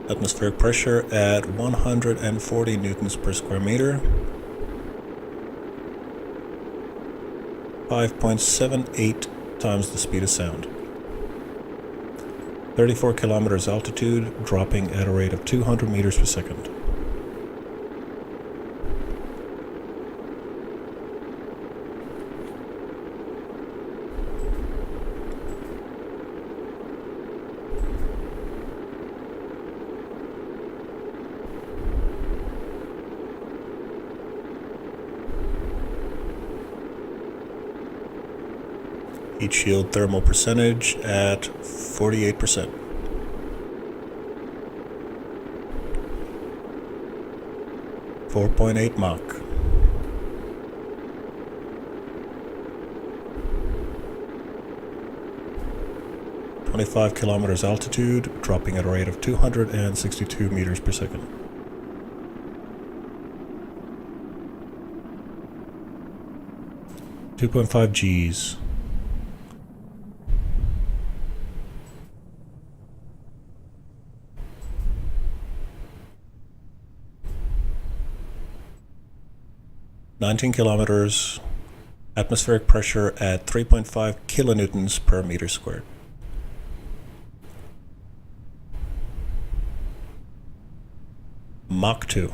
Atmospheric pressure at 140 newtons per square meter. 5.78 times the speed of sound. 34 kilometers altitude, dropping at a rate of 200 meters per second. Heat shield thermal percentage at 48%. .8 Mach. .25 kilometers altitude, dropping at a rate of 262 meters per second. .5 Gs. .19 kilometers, atmospheric pressure at 3.5 kilonewtons per meter squared. Mach 2.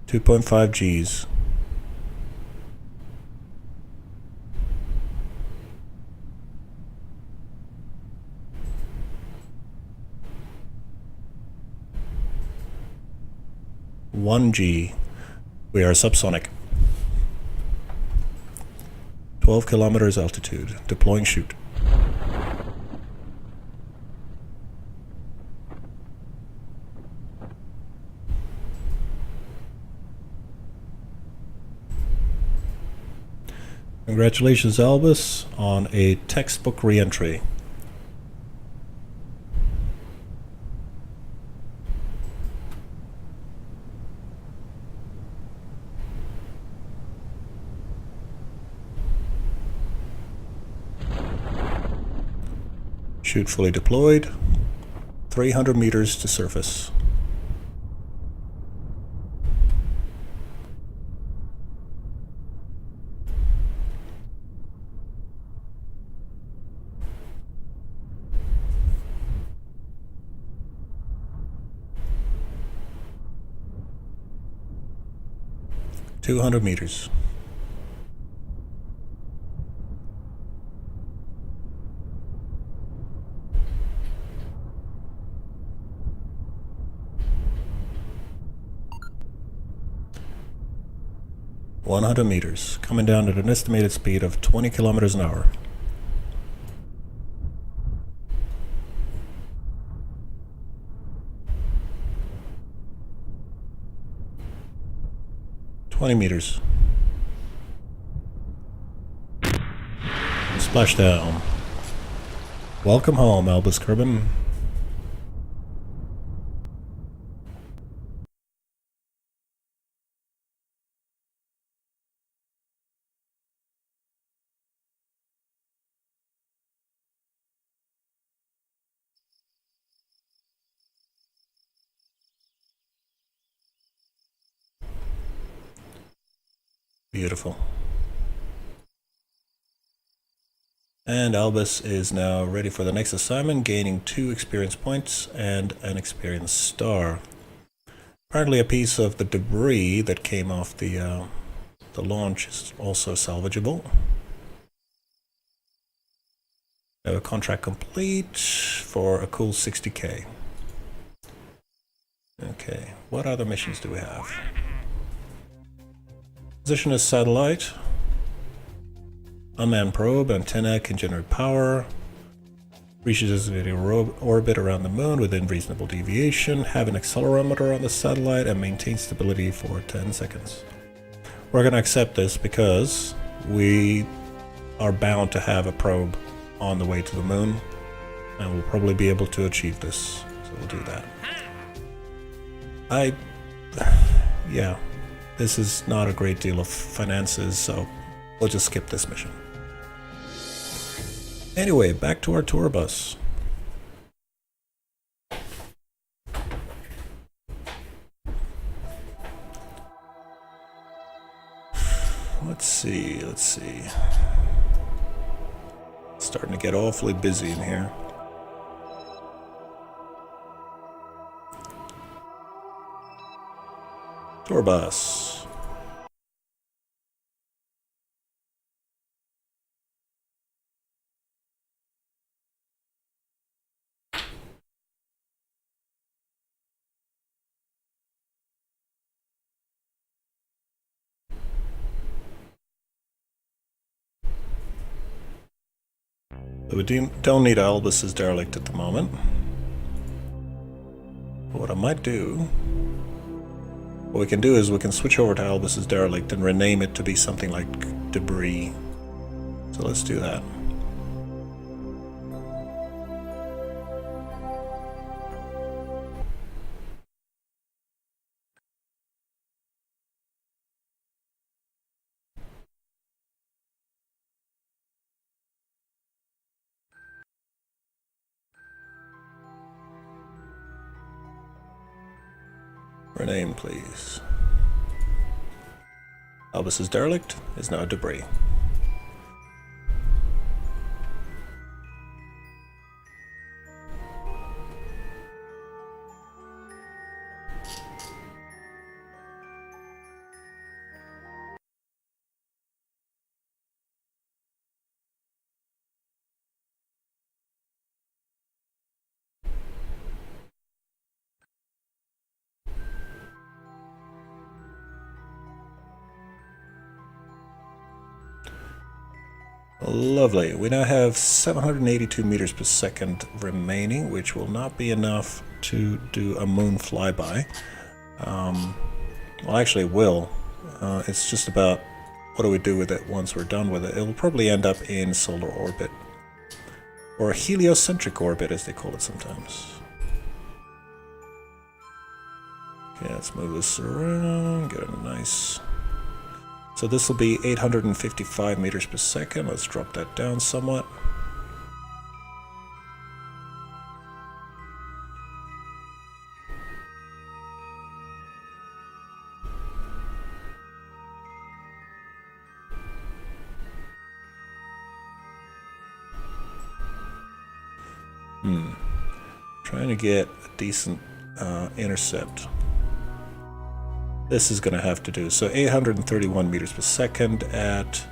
2.5 Gs. One G. We are subsonic. 12 kilometers altitude. Deploying chute. Congratulations, Albus, on a textbook re-entry. Chute fully deployed. 300 meters to surface. 200 meters. $100 meters, coming down at an estimated speed of 20 kilometers an hour. $20 meters. Splashdown. Welcome home, Albus Kerbin. Beautiful. And Albus is now ready for the next assignment, gaining 2 experience points and an experience star. Apparently a piece of the debris that came off the launch is also salvageable. A contract complete for a cool 60k. Okay, what other missions do we have? Position as satellite. Unmanned probe, antenna can generate power. Reaches a orbit around the moon within reasonable deviation. Have an accelerometer on the satellite and maintain stability for 10 seconds. We're going to accept this because we are bound to have a probe on the way to the moon, and we'll probably be able to achieve this. So we'll do that. Yeah. This is not a great deal of finances, so we'll just skip this mission. Anyway, back to our tour bus. Let's see. Starting to get awfully busy in here. Tour bus. So we don't need Albus's derelict at the moment. But what I might do, what we can do is we can switch over to Albus's derelict and rename it to be something like debris. So let's do that. Rename, please. Albus's derelict is now debris. Lovely. We now have 782 meters per second remaining, which will not be enough to do a moon flyby. Well, actually it will. It's just about what do we do with it once we're done with it. It'll probably end up in solar orbit. Or a heliocentric orbit, as they call it sometimes. Okay, let's move this around, get a nice... So this will be 855 meters per second. Let's drop that down somewhat. Trying to get a decent intercept. this is going to have to do. So 831 meters per second at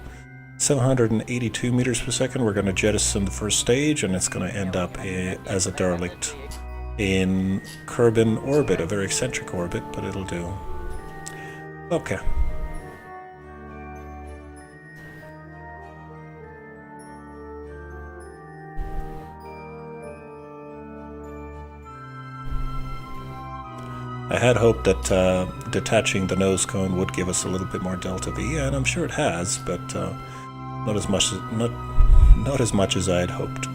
782 meters per second. We're going to jettison the first stage, and it's going to end up as a derelict in Kerbin orbit, a very eccentric orbit, but it'll do. Okay. I had hoped that detaching the nose cone would give us a little bit more delta V, and I'm sure it has, but not as much as I had hoped.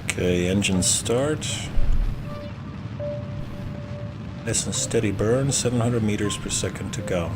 Okay, engine start. Nice and steady burn, 700 meters per second to go.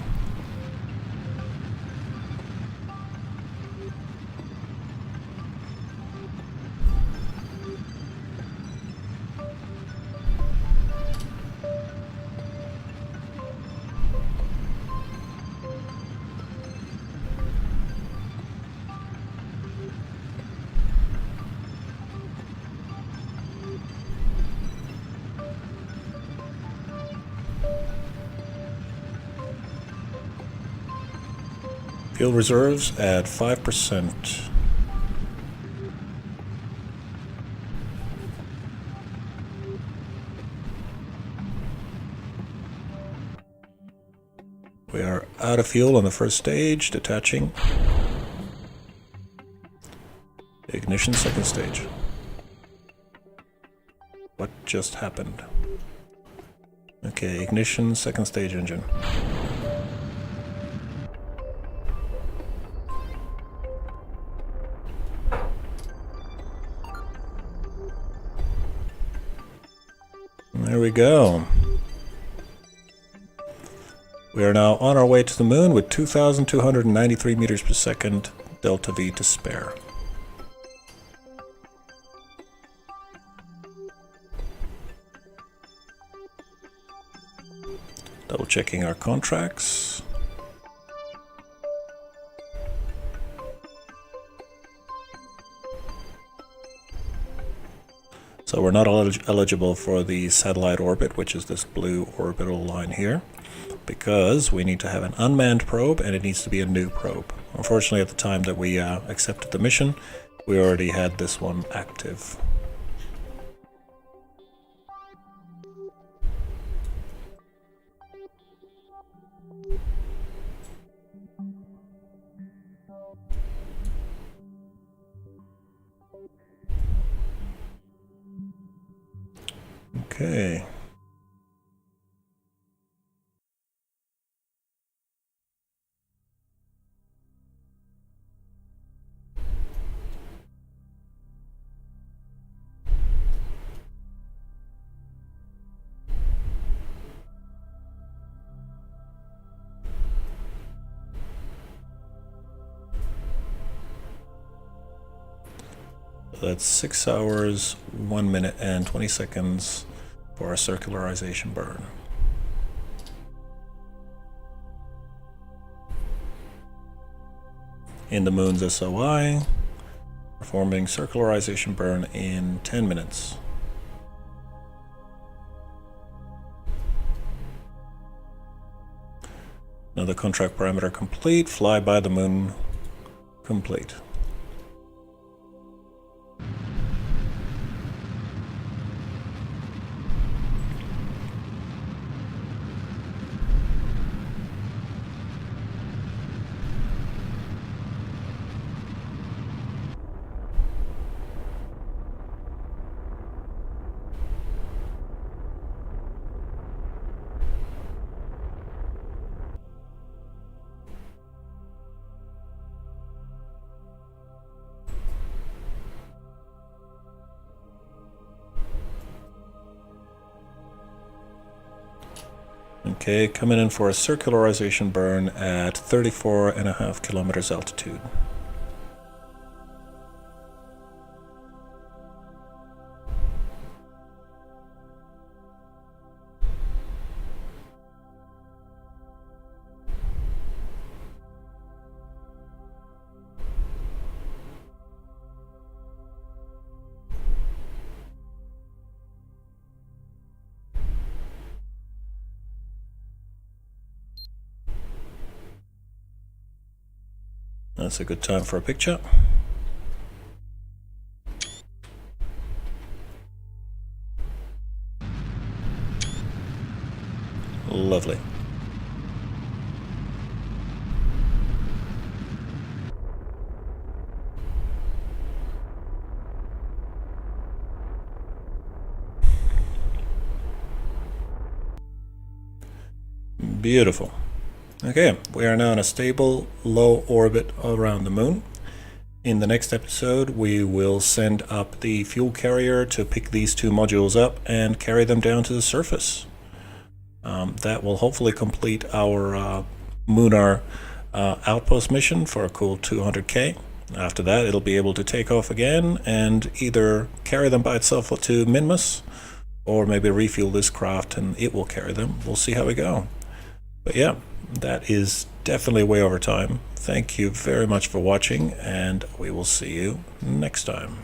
Fuel reserves at 5%. We are out of fuel on the first stage, detaching. Ignition, second stage. What just happened? Okay, ignition, second stage engine. There we go. We are now on our way to the moon with 2,293 meters per second delta V to spare. Double checking our contracts. So we're not eligible for the satellite orbit, which is this blue orbital line here, because we need to have an unmanned probe, and it needs to be a new probe. Unfortunately, at the time that we accepted the mission, we already had this one active. Okay. That's 6 hours, 1 minute, and 20 seconds for our circularization burn. In the moon's SOI, performing circularization burn in 10 minutes. Another contract parameter complete, fly by the moon complete. Okay, coming in for a circularization burn at 34.5 kilometers altitude. That's a good time for a picture. Lovely. Beautiful. Okay, we are now in a stable, low orbit around the moon. In the next episode, we will send up the fuel carrier to pick these two modules up and carry them down to the surface. That will hopefully complete our Mun Outpost mission for a cool 200k. After that, it'll be able to take off again and either carry them by itself to Minmus, or maybe refuel this craft and it will carry them. We'll see how we go. But yeah, that is definitely way over time. Thank you very much for watching, and we will see you next time.